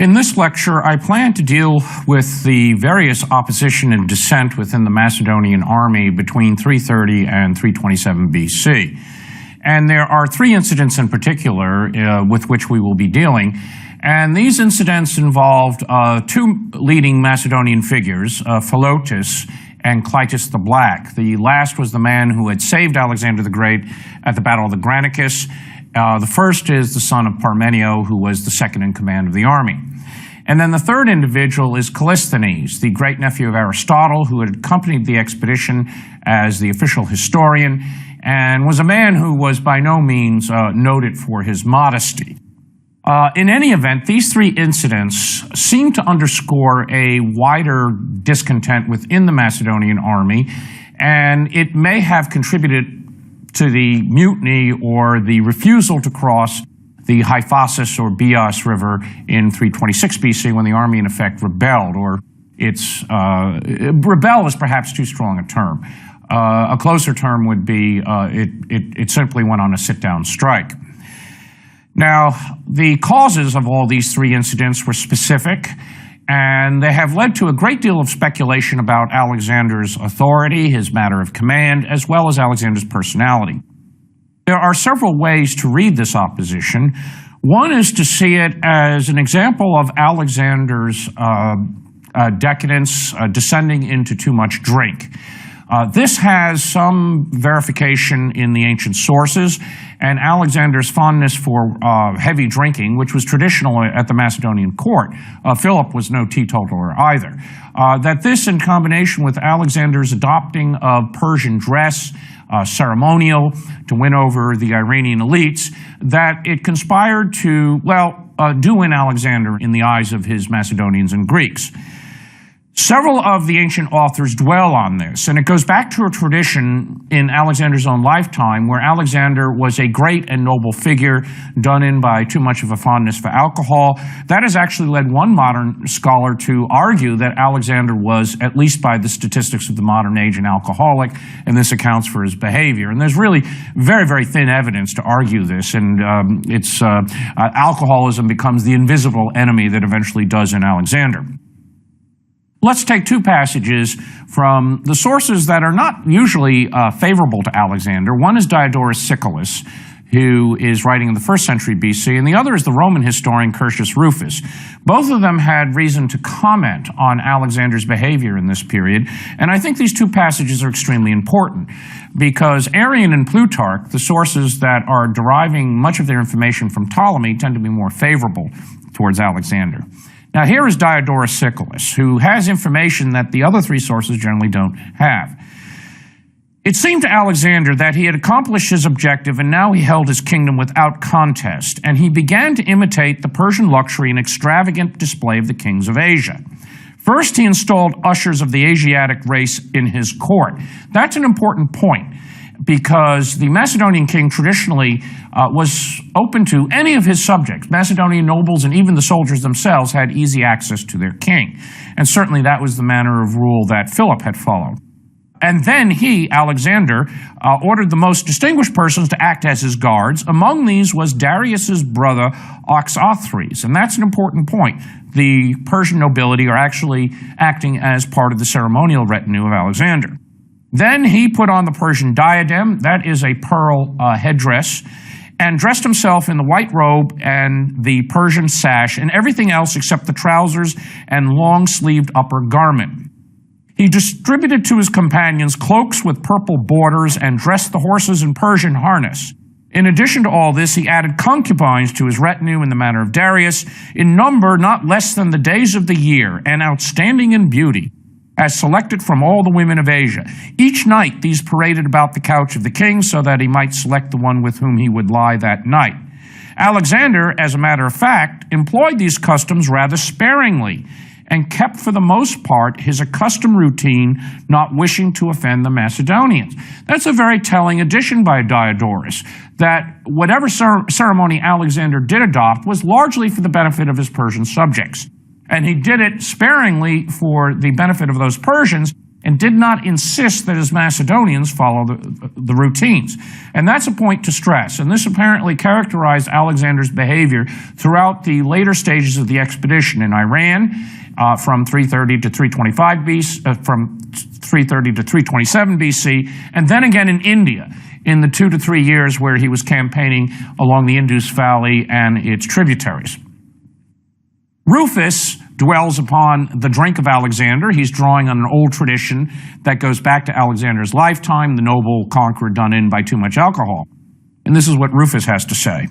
In this lecture, I plan to deal with the various opposition and dissent within the Macedonian army between 330 and 327 BC. And there are three incidents in particular with which we will be dealing. And these incidents involved two leading Macedonian figures, Philotas and Clytus the Black. The last was the man who had saved Alexander the Great at the Battle of the Granicus. The first is the son of Parmenio, who was the second in command of the army. And then the third individual is Callisthenes, the great-nephew of Aristotle, who had accompanied the expedition as the official historian, and was a man who was by no means noted for his modesty. In any event, these three incidents seem to underscore a wider discontent within the Macedonian army, and it may have contributed to the mutiny or the refusal to cross the Hyphasis or Bias River in 326 BC when the army in effect rebelled, or rebel is perhaps too strong a term. A closer term would be it simply went on a sit-down strike. Now, the causes of all these three incidents were specific, and they have led to a great deal of speculation about Alexander's authority, his matter of command, as well as Alexander's personality. There are several ways to read this opposition. One is to see it as an example of Alexander's decadence descending into too much drink. This has some verification in the ancient sources, and Alexander's fondness for heavy drinking, which was traditional at the Macedonian court. Philip was no teetotaler either. That this, in combination with Alexander's adopting of Persian dress, ceremonial, to win over the Iranian elites, that it conspired to, do win Alexander in the eyes of his Macedonians and Greeks. Several of the ancient authors dwell on this, and it goes back to a tradition in Alexander's own lifetime where Alexander was a great and noble figure done in by too much of a fondness for alcohol. That has actually led one modern scholar to argue that Alexander was, at least by the statistics of the modern age, an alcoholic, and this accounts for his behavior. And there's really very, very thin evidence to argue this, and alcoholism becomes the invisible enemy that eventually does in Alexander. Let's take two passages from the sources that are not usually favorable to Alexander. One is Diodorus Siculus, who is writing in the 1st century BC, and the other is the Roman historian Curtius Rufus. Both of them had reason to comment on Alexander's behavior in this period, and I think these two passages are extremely important because Arrian and Plutarch, the sources that are deriving much of their information from Ptolemy, tend to be more favorable towards Alexander. Now, here is Diodorus Siculus, who has information that the other three sources generally don't have. It seemed to Alexander that he had accomplished his objective and now he held his kingdom without contest, and he began to imitate the Persian luxury and extravagant display of the kings of Asia. First, he installed ushers of the Asiatic race in his court. That's an important point, because the Macedonian king traditionally was open to any of his subjects. Macedonian nobles and even the soldiers themselves had easy access to their king. And certainly that was the manner of rule that Philip had followed. And then he, Alexander, ordered the most distinguished persons to act as his guards. Among these was Darius's brother, Oxothres. And that's an important point. The Persian nobility are actually acting as part of the ceremonial retinue of Alexander. Then he put on the Persian diadem, that is a pearl headdress, and dressed himself in the white robe and the Persian sash and everything else except the trousers and long-sleeved upper garment. He distributed to his companions cloaks with purple borders and dressed the horses in Persian harness. In addition to all this, he added concubines to his retinue in the manner of Darius, in number not less than the days of the year, and outstanding in beauty, as selected from all the women of Asia. Each night these paraded about the couch of the king so that he might select the one with whom he would lie that night. Alexander, as a matter of fact, employed these customs rather sparingly and kept for the most part his accustomed routine, not wishing to offend the Macedonians. That's a very telling addition by Diodorus, that whatever ceremony Alexander did adopt was largely for the benefit of his Persian subjects. And he did it sparingly for the benefit of those Persians, and did not insist that his Macedonians follow the routines. And that's a point to stress. And this apparently characterized Alexander's behavior throughout the later stages of the expedition in Iran, from 330 to 325 BC, from 330 to 327 BC, and then again in India in the 2 to 3 years where he was campaigning along the Indus Valley and its tributaries. Rufus dwells upon the drink of Alexander. He's drawing on an old tradition that goes back to Alexander's lifetime, the noble conqueror done in by too much alcohol. And this is what Rufus has to say.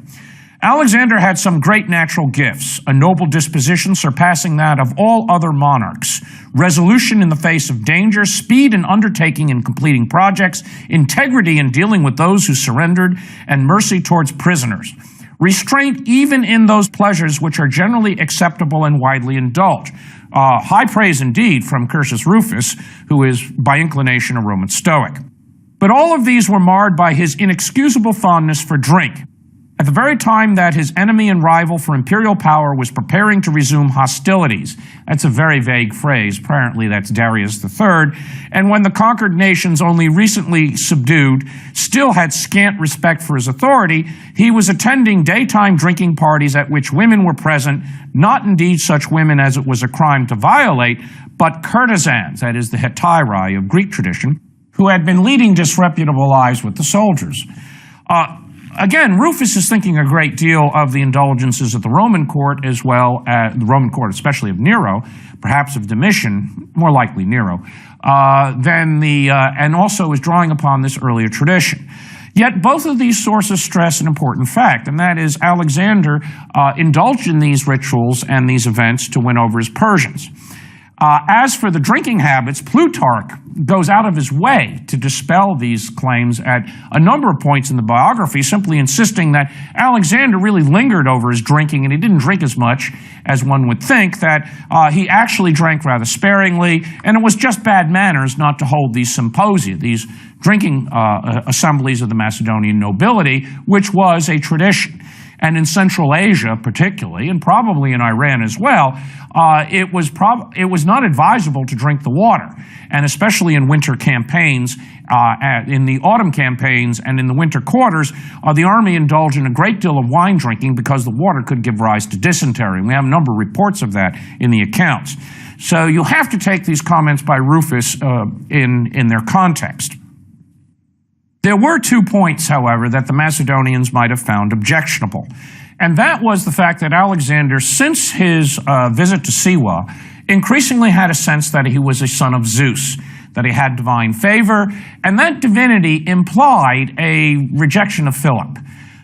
Alexander had some great natural gifts, a noble disposition surpassing that of all other monarchs, resolution in the face of danger, speed in undertaking and completing projects, integrity in dealing with those who surrendered, and mercy towards prisoners. Restraint even in those pleasures which are generally acceptable and widely indulged. High praise indeed from Curtius Rufus, who is by inclination a Roman Stoic. But all of these were marred by his inexcusable fondness for drink. At the very time that his enemy and rival for imperial power was preparing to resume hostilities. That's a very vague phrase. Apparently that's Darius III. And when the conquered nations, only recently subdued, still had scant respect for his authority, he was attending daytime drinking parties at which women were present, not indeed such women as it was a crime to violate, but courtesans, that is the hetairae of Greek tradition, who had been leading disreputable lives with the soldiers. Again, Rufus is thinking a great deal of the indulgences of the Roman court as well, the Roman court especially of Nero, perhaps of Domitian, more likely Nero, and also is drawing upon this earlier tradition. Yet both of these sources stress an important fact, and that is Alexander indulged in these rituals and these events to win over his Persians. As for the drinking habits, Plutarch goes out of his way to dispel these claims at a number of points in the biography, simply insisting that Alexander really lingered over his drinking and he didn't drink as much as one would think, that he actually drank rather sparingly, and it was just bad manners not to hold these symposia, these drinking assemblies of the Macedonian nobility, which was a tradition. And in Central Asia particularly, and probably in Iran as well, it was not advisable to drink the water. And especially in winter campaigns, in the autumn campaigns and in the winter quarters, the army indulged in a great deal of wine drinking because the water could give rise to dysentery. We have a number of reports of that in the accounts. So you have to take these comments by Rufus in their context. There were 2 points, however, that the Macedonians might have found objectionable. And that was the fact that Alexander, since his visit to Siwa, increasingly had a sense that he was a son of Zeus, that he had divine favor, and that divinity implied a rejection of Philip.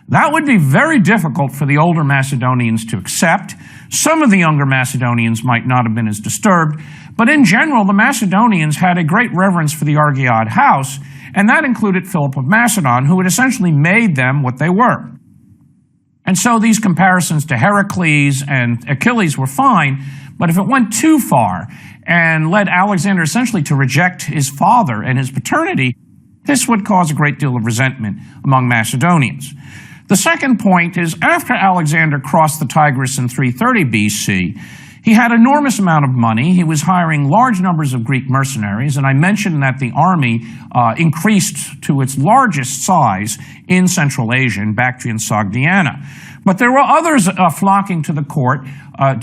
That would be very difficult for the older Macedonians to accept. Some of the younger Macedonians might not have been as disturbed, but in general, the Macedonians had a great reverence for the Argead house, and that included Philip of Macedon, who had essentially made them what they were. And so these comparisons to Heracles and Achilles were fine, but if it went too far and led Alexander essentially to reject his father and his paternity, this would cause a great deal of resentment among Macedonians. The second point is, after Alexander crossed the Tigris in 330 BC, he had an enormous amount of money. He was hiring large numbers of Greek mercenaries, and I mentioned that the army increased to its largest size in Central Asia, in Bactrian Sogdiana. But there were others flocking to the court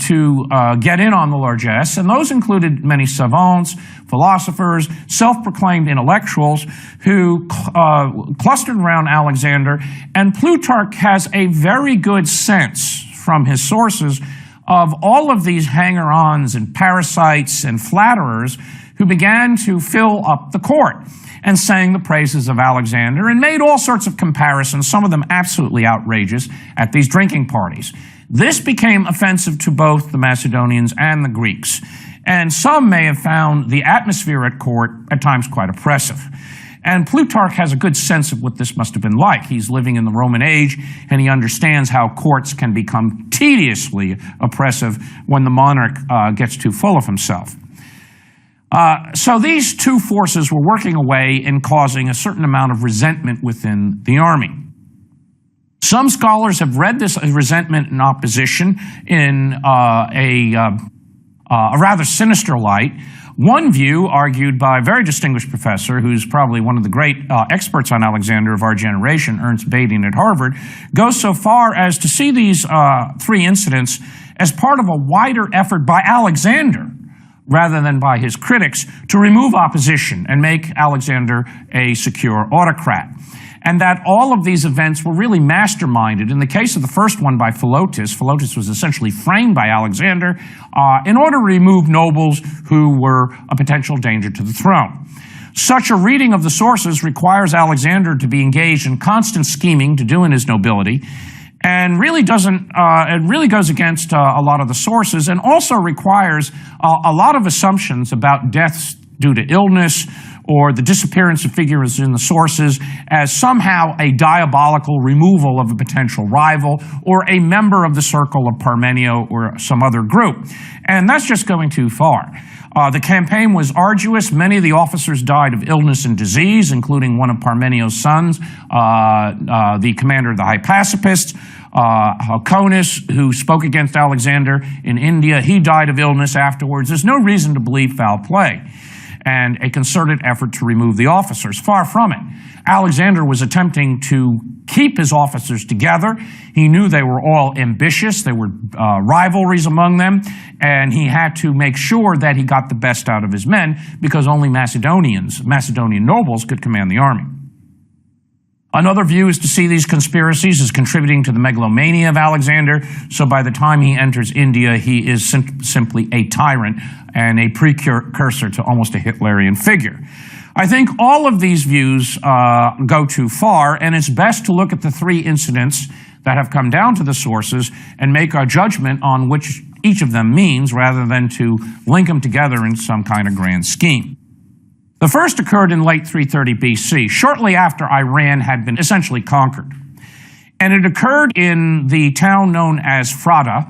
to get in on the largesse, and those included many savants, philosophers, self-proclaimed intellectuals who clustered around Alexander, and Plutarch has a very good sense from his sources of all of these hanger-ons and parasites and flatterers who began to fill up the court and sang the praises of Alexander and made all sorts of comparisons, some of them absolutely outrageous, at these drinking parties. This became offensive to both the Macedonians and the Greeks, and some may have found the atmosphere at court at times quite oppressive. And Plutarch has a good sense of what this must have been like. He's living in the Roman age, and he understands how courts can become tediously oppressive when the monarch gets too full of himself. So these two forces were working away and causing a certain amount of resentment within the army. Some scholars have read this resentment and opposition in a rather sinister light, One view, argued by a very distinguished professor, who's probably one of the great experts on Alexander of our generation, Ernst Bading at Harvard, goes so far as to see these three incidents as part of a wider effort by Alexander, rather than by his critics, to remove opposition and make Alexander a secure autocrat. And that all of these events were really masterminded. In the case of the first one by Philotas, Philotas was essentially framed by Alexander in order to remove nobles who were a potential danger to the throne. Such a reading of the sources requires Alexander to be engaged in constant scheming to do in his nobility, and really it really goes against a lot of the sources, and also requires a lot of assumptions about deaths due to illness or the disappearance of figures in the sources as somehow a diabolical removal of a potential rival or a member of the circle of Parmenio or some other group. And that's just going too far. The campaign was arduous. Many of the officers died of illness and disease, including one of Parmenio's sons, the commander of the Hypaspists, Halconus, who spoke against Alexander in India. He died of illness afterwards. There's no reason to believe foul play and a concerted effort to remove the officers. Far from it. Alexander was attempting to keep his officers together. He knew they were all ambitious. There were rivalries among them, and he had to make sure that he got the best out of his men, because only Macedonian nobles could command the army. Another view is to see these conspiracies as contributing to the megalomania of Alexander, so by the time he enters India, he is simply a tyrant and a precursor to almost a Hitlerian figure. I think all of these views go too far, and it's best to look at the three incidents that have come down to the sources and make a judgment on which each of them means, rather than to link them together in some kind of grand scheme. The first occurred in late 330 BC, shortly after Iran had been essentially conquered. And it occurred in the town known as Frada,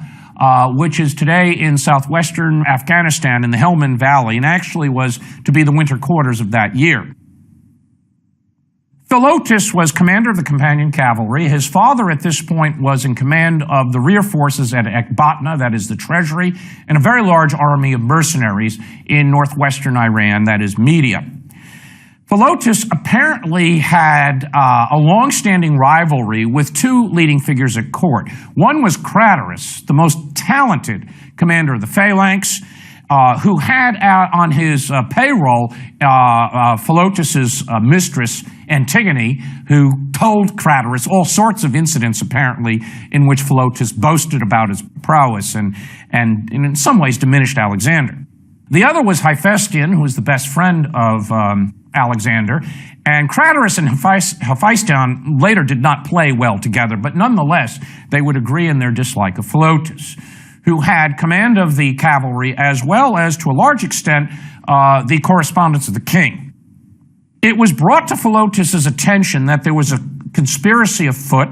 which is today in southwestern Afghanistan in the Helmand Valley, and actually was to be the winter quarters of that year. Philotas was commander of the companion cavalry. His father at this point was in command of the rear forces at Ekbatana, that is the treasury, and a very large army of mercenaries in northwestern Iran, that is Media. Philotas apparently had a long-standing rivalry with two leading figures at court. One was Craterus, the most talented commander of the phalanx, who had on his payroll Philotas's mistress, Antigone, who told Craterus all sorts of incidents, apparently, in which Philotas boasted about his prowess and in some ways diminished Alexander. The other was Hephaestion, who was the best friend of Alexander, and Craterus and Hephaestion later did not play well together, but nonetheless, they would agree in their dislike of Philotas, who had command of the cavalry as well as, to a large extent, the correspondence of the king. It was brought to Philotas's attention that there was a conspiracy afoot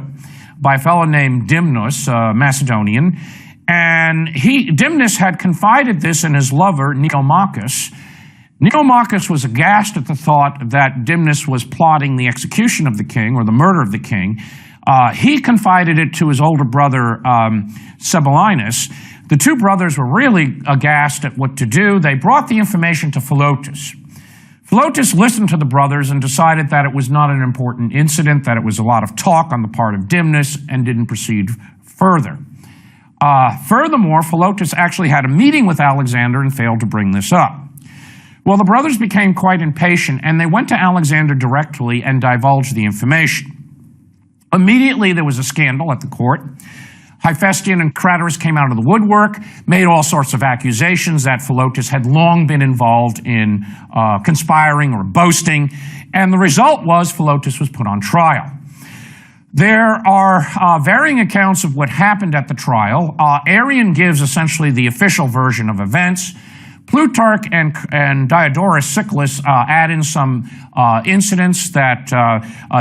by a fellow named Dimnus, Macedonian, and Dimnus had confided this in his lover, Nicomachus. Nicomachus was aghast at the thought that Dimnus was plotting the execution of the king, or the murder of the king. He confided it to his older brother, Sabellinus. The two brothers were really aghast at what to do. They brought the information to Philotas. Philotas listened to the brothers and decided that it was not an important incident, that it was a lot of talk on the part of Dimnus, and didn't proceed further. Furthermore, Philotas actually had a meeting with Alexander and failed to bring this up. Well, the brothers became quite impatient, and they went to Alexander directly and divulged the information. Immediately, there was a scandal at the court. Hephaestion and Craterus came out of the woodwork, made all sorts of accusations that Philotas had long been involved in conspiring or boasting, and the result was Philotas was put on trial. There are varying accounts of what happened at the trial. Arrian gives essentially the official version of events. Plutarch and Diodorus Siculus add in some incidents that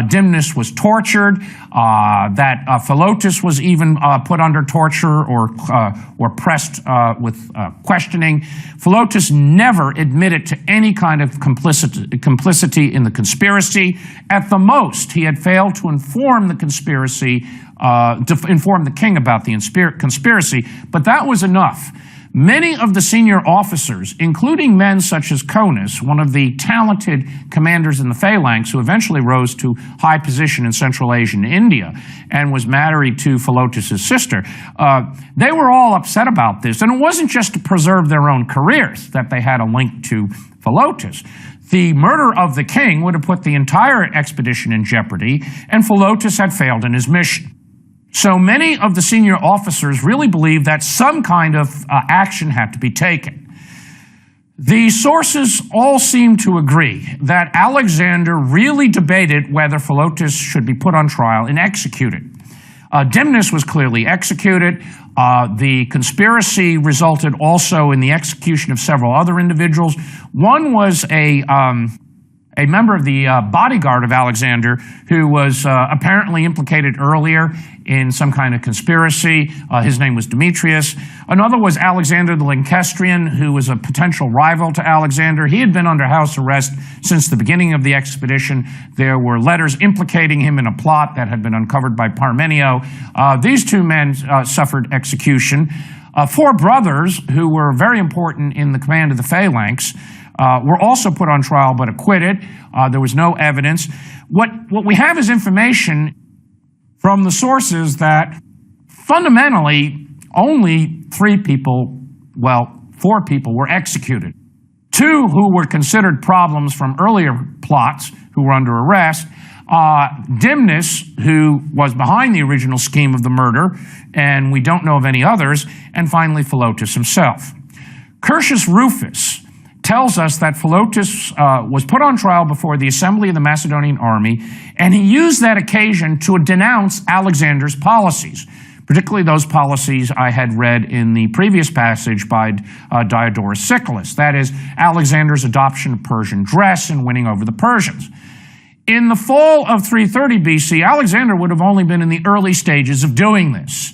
Dimnus was tortured, that Philotas was even put under torture or pressed with questioning. Philotas never admitted to any kind of complicity in the conspiracy. At the most, he had failed to inform the conspiracy, to inform the king about the conspiracy, but that was enough. Many of the senior officers, including men such as Conus, one of the talented commanders in the phalanx who eventually rose to high position in Central Asia and India and was married to Philotas' sister, they were all upset about this. And it wasn't just to preserve their own careers that they had a link to Philotas. The murder of the king would have put the entire expedition in jeopardy, and Philotas had failed in his mission. So many of the senior officers really believed that some kind of action had to be taken. The sources all seem to agree that Alexander really debated whether Philotas should be put on trial and executed. Dimnus was clearly executed. The conspiracy resulted also in the execution of several other individuals. One was a member of the bodyguard of Alexander who was apparently implicated earlier in some kind of conspiracy. His name was Demetrius. Another was Alexander the Lancastrian, who was a potential rival to Alexander. He had been under house arrest since the beginning of the expedition. There were letters implicating him in a plot that had been uncovered by Parmenio. These two men suffered execution. Four brothers, who were very important in the command of the phalanx, were also put on trial but acquitted. There was no evidence. What we have is information from the sources that fundamentally only four people were executed. Two who were considered problems from earlier plots who were under arrest. Dimnus, who was behind the original scheme of the murder, and we don't know of any others, and finally Philotas himself. Curtius Rufus tells us that Philotas was put on trial before the assembly of the Macedonian army, and he used that occasion to denounce Alexander's policies, particularly those policies I had read in the previous passage by Diodorus Siculus, that is, Alexander's adoption of Persian dress and winning over the Persians. In the fall of 330 BC, Alexander would have only been in the early stages of doing this,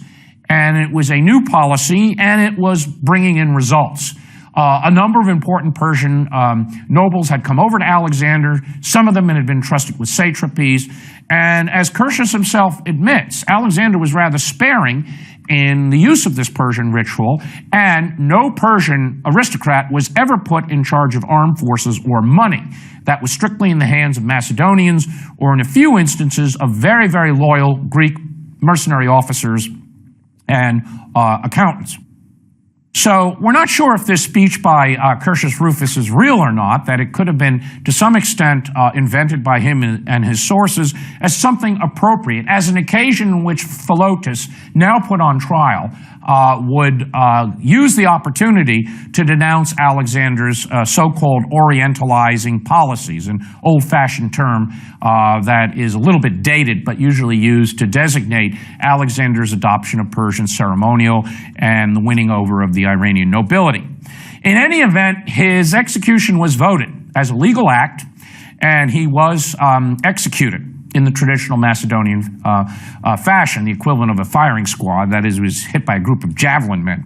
and it was a new policy, and it was bringing in results. A number of important Persian nobles had come over to Alexander. Some of them had been trusted with satrapies. And as Curtius himself admits, Alexander was rather sparing in the use of this Persian ritual, and no Persian aristocrat was ever put in charge of armed forces or money. That was strictly in the hands of Macedonians, or in a few instances of very, very loyal Greek mercenary officers and accountants. So we're not sure if this speech by Curtius Rufus is real or not, that it could have been to some extent invented by him and his sources as something appropriate, as an occasion in which Philotas, now put on trial, would use the opportunity to denounce Alexander's so-called orientalizing policies, an old-fashioned term that is a little bit dated but usually used to designate Alexander's adoption of Persian ceremonial and the winning over of the Iranian nobility. In any event, his execution was voted as a legal act, and he was executed in the traditional Macedonian fashion, the equivalent of a firing squad, that is, he was hit by a group of javelin men.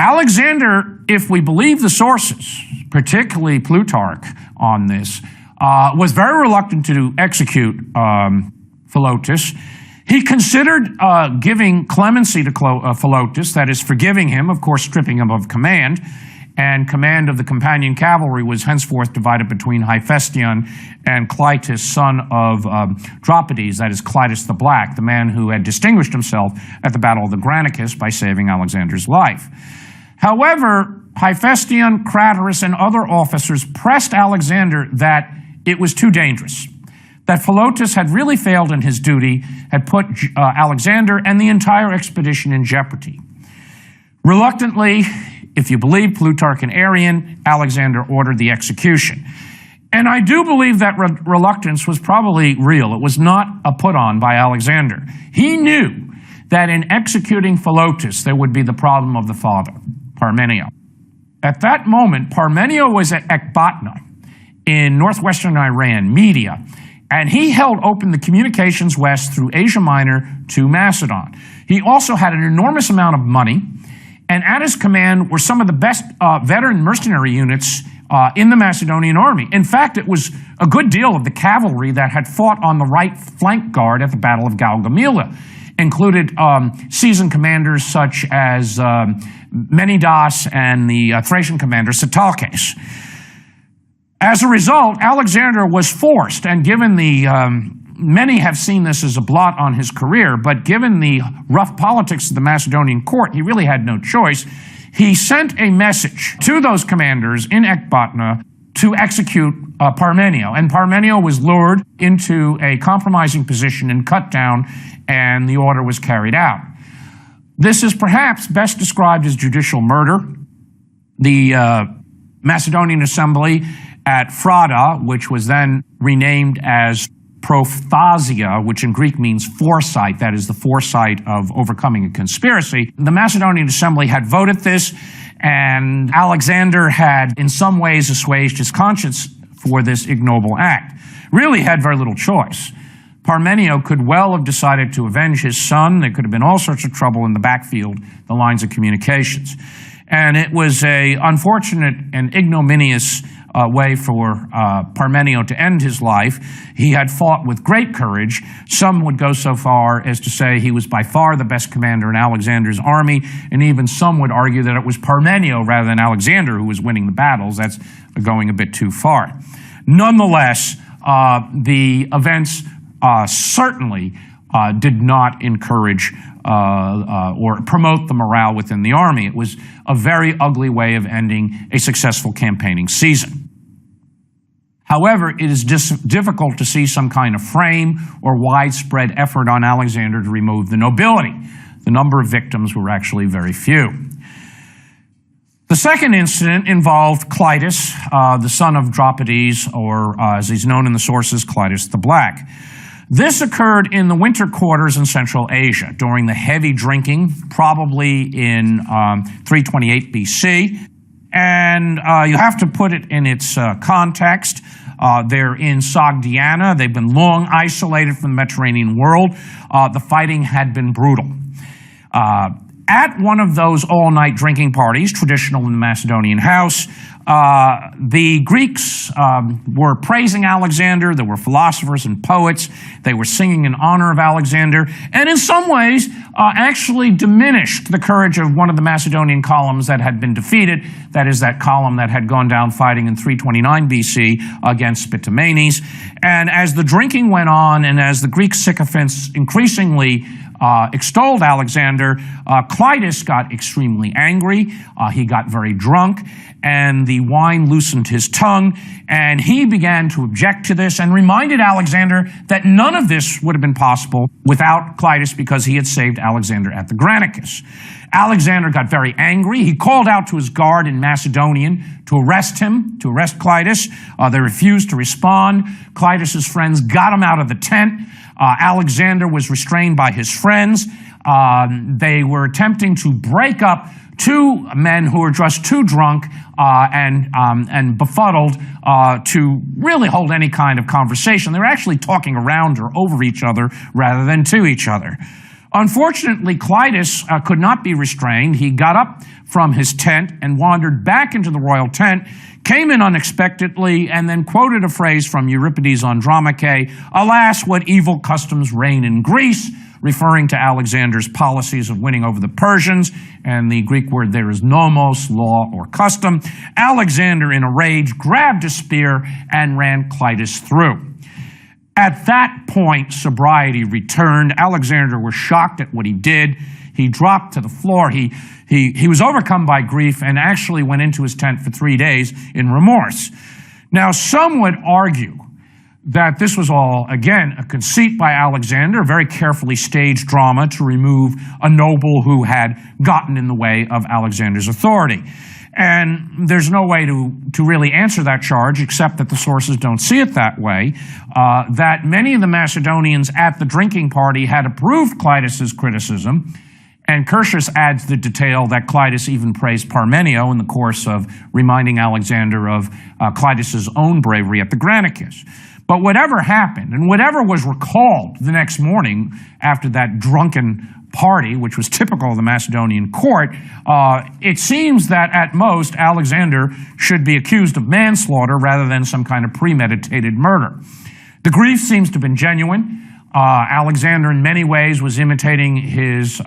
Alexander, if we believe the sources, particularly Plutarch on this, was very reluctant to execute Philotas. He considered giving clemency to Philotas, that is, forgiving him, of course, stripping him of command, and command of the companion cavalry was henceforth divided between Hephaestion and Clytus, son of Dropides, that is, Clytus the Black, the man who had distinguished himself at the Battle of the Granicus by saving Alexander's life. However, Hephaestion, Craterus, and other officers pressed Alexander that it was too dangerous, that Philotas had really failed in his duty, had put Alexander and the entire expedition in jeopardy. Reluctantly, if you believe Plutarch and Arrian, Alexander ordered the execution. And I do believe that reluctance was probably real. It was not a put-on by Alexander. He knew that in executing Philotas, there would be the problem of the father, Parmenio. At that moment, Parmenio was at Ecbatana in northwestern Iran, Media, and he held open the communications west through Asia Minor to Macedon. He also had an enormous amount of money, and at his command were some of the best veteran mercenary units in the Macedonian army. In fact, it was a good deal of the cavalry that had fought on the right flank guard at the Battle of Gaugamela. included seasoned commanders such as Menidas and the Thracian commander Sitalkes. As a result, Alexander was forced, and given the many have seen this as a blot on his career, but given the rough politics of the Macedonian court, he really had no choice. He sent a message to those commanders in Ecbatana to execute Parmenio, and Parmenio was lured into a compromising position and cut down, and the order was carried out. This is perhaps best described as judicial murder. The Macedonian Assembly at Frada, which was then renamed as Prophasia, which in Greek means foresight, that is the foresight of overcoming a conspiracy. The Macedonian Assembly had voted this, and Alexander had in some ways assuaged his conscience for this ignoble act. Really had very little choice. Parmenio could well have decided to avenge his son. There could have been all sorts of trouble in the backfield, the lines of communications. And it was an unfortunate and ignominious way for Parmenio to end his life. He had fought with great courage. Some would go so far as to say he was by far the best commander in Alexander's army, and even some would argue that it was Parmenio rather than Alexander who was winning the battles. That's going a bit too far. Nonetheless, the events certainly did not encourage or promote the morale within the army. It was a very ugly way of ending a successful campaigning season. However, it is difficult to see some kind of frame or widespread effort on Alexander to remove the nobility. The number of victims were actually very few. The second incident involved Clitus, the son of Dropides, or as he's known in the sources, Clitus the Black. This occurred in the winter quarters in Central Asia during the heavy drinking, probably in 328 BC. And you have to put it in its context. They're in Sogdiana. They've been long isolated from the Mediterranean world. The fighting had been brutal. At one of those all-night drinking parties, traditional in the Macedonian house, the Greeks were praising Alexander. There were philosophers and poets. They were singing in honor of Alexander, and in some ways actually diminished the courage of one of the Macedonian columns that had been defeated. That is, that column that had gone down fighting in 329 BC against Spitamenes. And as the drinking went on, and as the Greek sycophants increasingly extolled Alexander, Clitus got extremely angry. He got very drunk, and the wine loosened his tongue, and he began to object to this and reminded Alexander that none of this would have been possible without Clitus, because he had saved Alexander at the Granicus. Alexander got very angry. He called out to his guard in Macedonian to arrest him, to arrest Clitus. They refused to respond. Clitus's friends got him out of the tent. Alexander was restrained by his friends. They were attempting to break up two men who were just too drunk and befuddled to really hold any kind of conversation. They were actually talking around or over each other rather than to each other. Unfortunately, Clitus could not be restrained. He got up from his tent and wandered back into the royal tent, came in unexpectedly, and then quoted a phrase from Euripides' Andromache, "Alas, what evil customs reign in Greece," referring to Alexander's policies of winning over the Persians, and the Greek word there is nomos, law or custom. Alexander, in a rage, grabbed a spear and ran Clitus through. At that point, sobriety returned. Alexander was shocked at what he did. He dropped to the floor. He was overcome by grief and actually went into his tent for 3 days in remorse. Now, some would argue that this was all, again, a conceit by Alexander, a very carefully staged drama to remove a noble who had gotten in the way of Alexander's authority. And there's no way to really answer that charge, except that the sources don't see it that way, that many of the Macedonians at the drinking party had approved Clitus's criticism, and Curtius adds the detail that Clitus even praised Parmenio in the course of reminding Alexander of Clitus's own bravery at the Granicus. But whatever happened, and whatever was recalled the next morning after that drunken party, which was typical of the Macedonian court, it seems that at most Alexander should be accused of manslaughter rather than some kind of premeditated murder. The grief seems to have been genuine. Alexander, in many ways, was imitating his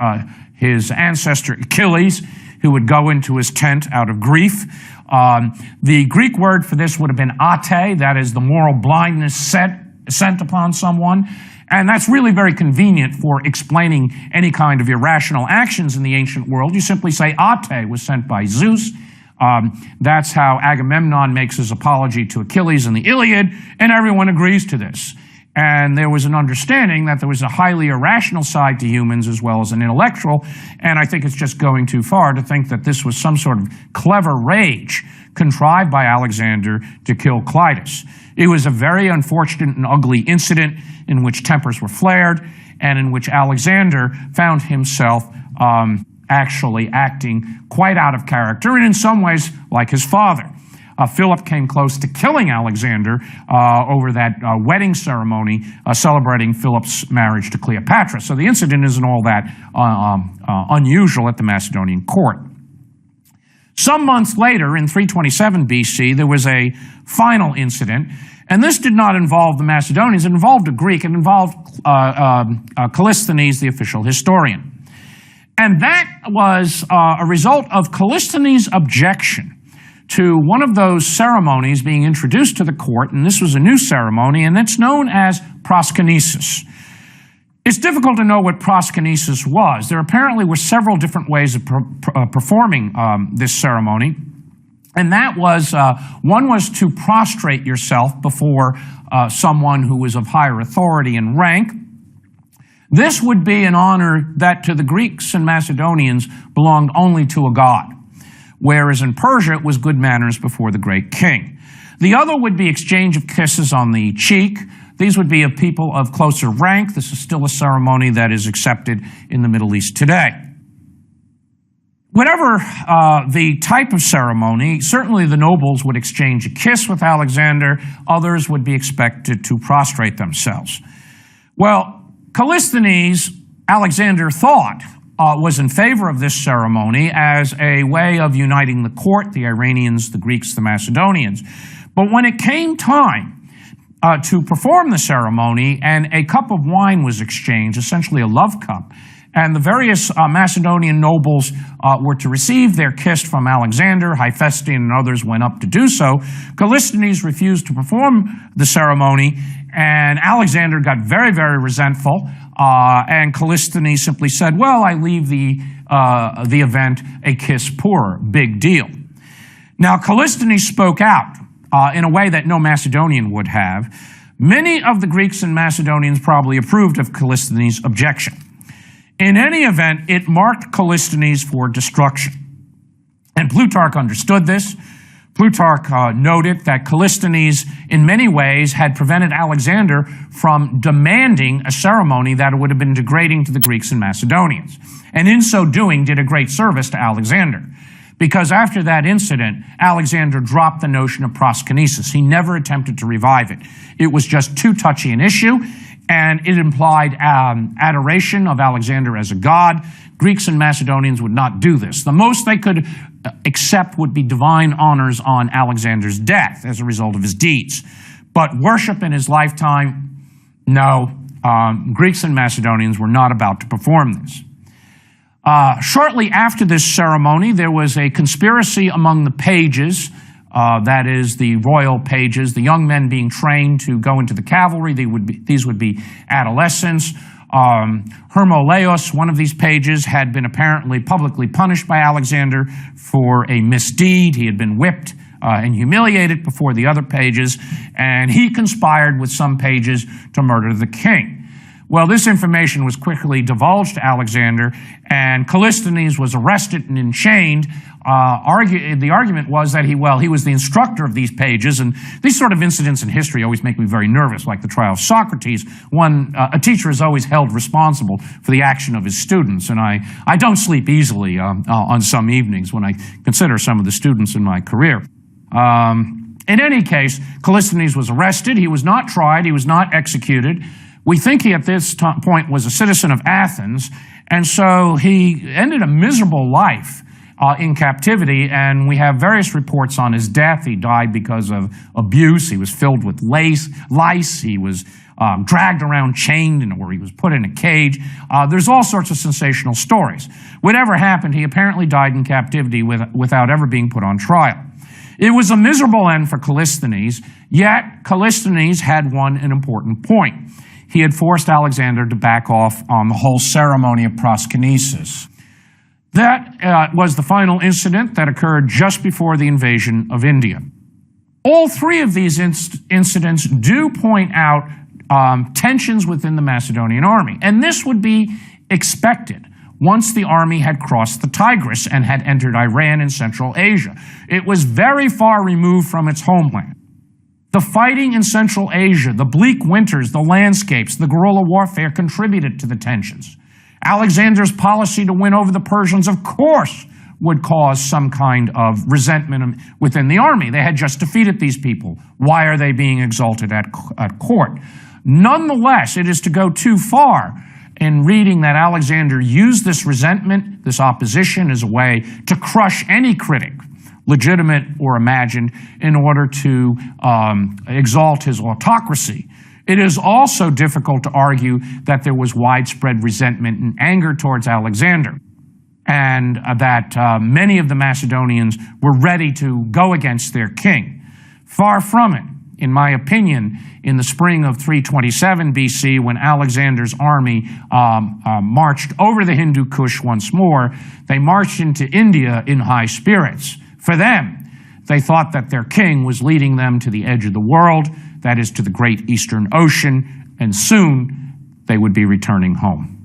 ancestor Achilles, who would go into his tent out of grief. The Greek word for this would have been ate, that is the moral blindness sent upon someone. And that's really very convenient for explaining any kind of irrational actions in the ancient world. You simply say ate was sent by Zeus. That's how Agamemnon makes his apology to Achilles in the Iliad, and everyone agrees to this. And there was an understanding that there was a highly irrational side to humans as well as an intellectual, and I think it's just going too far to think that this was some sort of clever rage contrived by Alexander to kill Clitus. It was a very unfortunate and ugly incident in which tempers were flared and in which Alexander found himself actually acting quite out of character and in some ways like his father. Philip came close to killing Alexander over that wedding ceremony celebrating Philip's marriage to Cleopatra. So the incident isn't all that unusual at the Macedonian court. Some months later, in 327 BC, there was a final incident, and this did not involve the Macedonians. It involved a Greek. It involved Callisthenes, the official historian. And that was a result of Callisthenes' objection to one of those ceremonies being introduced to the court, and this was a new ceremony, and it's known as proskynesis. It's difficult to know what proskynesis was. There apparently were several different ways of performing this ceremony, and that was, one was to prostrate yourself before someone who was of higher authority and rank. This would be an honor that to the Greeks and Macedonians belonged only to a god, whereas in Persia it was good manners before the great king. The other would be exchange of kisses on the cheek. These would be of people of closer rank. This is still a ceremony that is accepted in the Middle East today. Whatever the type of ceremony, certainly the nobles would exchange a kiss with Alexander. Others would be expected to prostrate themselves. Well, Callisthenes, Alexander thought, was in favor of this ceremony as a way of uniting the court, the Iranians, the Greeks, the Macedonians. But when it came time to perform the ceremony, and a cup of wine was exchanged, essentially a love cup, and the various Macedonian nobles were to receive their kiss from Alexander, Hephaestion and others went up to do so. Callisthenes refused to perform the ceremony, and Alexander got very, very resentful, and Callisthenes simply said, well, I leave the event a kiss poorer, big deal. Now, Callisthenes spoke out in a way that no Macedonian would have. Many of the Greeks and Macedonians probably approved of Callisthenes' objection. In any event, it marked Callisthenes for destruction. And Plutarch understood this. Plutarch noted that Callisthenes, in many ways, had prevented Alexander from demanding a ceremony that would have been degrading to the Greeks and Macedonians, and in so doing did a great service to Alexander. Because after that incident, Alexander dropped the notion of proskynesis. He never attempted to revive it. It was just too touchy an issue, and it implied adoration of Alexander as a god. Greeks and Macedonians would not do this. The most they could accept would be divine honors on Alexander's death as a result of his deeds. But worship in his lifetime, no. Greeks and Macedonians were not about to perform this. Shortly after this ceremony, there was a conspiracy among the pages, that is, the royal pages, the young men being trained to go into the cavalry. These would be adolescents. Hermolaos, one of these pages, had been apparently publicly punished by Alexander for a misdeed. He had been whipped and humiliated before the other pages, and he conspired with some pages to murder the king. Well, this information was quickly divulged to Alexander, and Callisthenes was arrested and enchained. The argument was that he was the instructor of these pages, and these sort of incidents in history always make me very nervous, like the trial of Socrates. A teacher is always held responsible for the action of his students, and I don't sleep easily on some evenings when I consider some of the students in my career. In any case, Callisthenes was arrested. He was not tried. He was not executed. We think he, at this point, was a citizen of Athens, and so he ended a miserable life in captivity, and we have various reports on his death. He died because of abuse. He was filled with lice. He was dragged around chained, or he was put in a cage. There's all sorts of sensational stories. Whatever happened, he apparently died in captivity without ever being put on trial. It was a miserable end for Callisthenes, yet Callisthenes had won an important point. He had forced Alexander to back off on the whole ceremony of proskynesis. That was the final incident that occurred just before the invasion of India. All three of these incidents do point out tensions within the Macedonian army, and this would be expected once the army had crossed the Tigris and had entered Iran and Central Asia. It was very far removed from its homeland. The fighting in Central Asia, the bleak winters, the landscapes, the guerrilla warfare contributed to the tensions. Alexander's policy to win over the Persians, of course, would cause some kind of resentment within the army. They had just defeated these people. Why are they being exalted at court? Nonetheless, it is to go too far in reading that Alexander used this resentment, this opposition, as a way to crush any critic, legitimate or imagined, in order to exalt his autocracy. It is also difficult to argue that there was widespread resentment and anger towards Alexander, and that many of the Macedonians were ready to go against their king. Far from it. In my opinion, in the spring of 327 BC, when Alexander's army marched over the Hindu Kush once more, they marched into India in high spirits. For them, they thought that their king was leading them to the edge of the world, that is, to the great Eastern Ocean, and soon they would be returning home.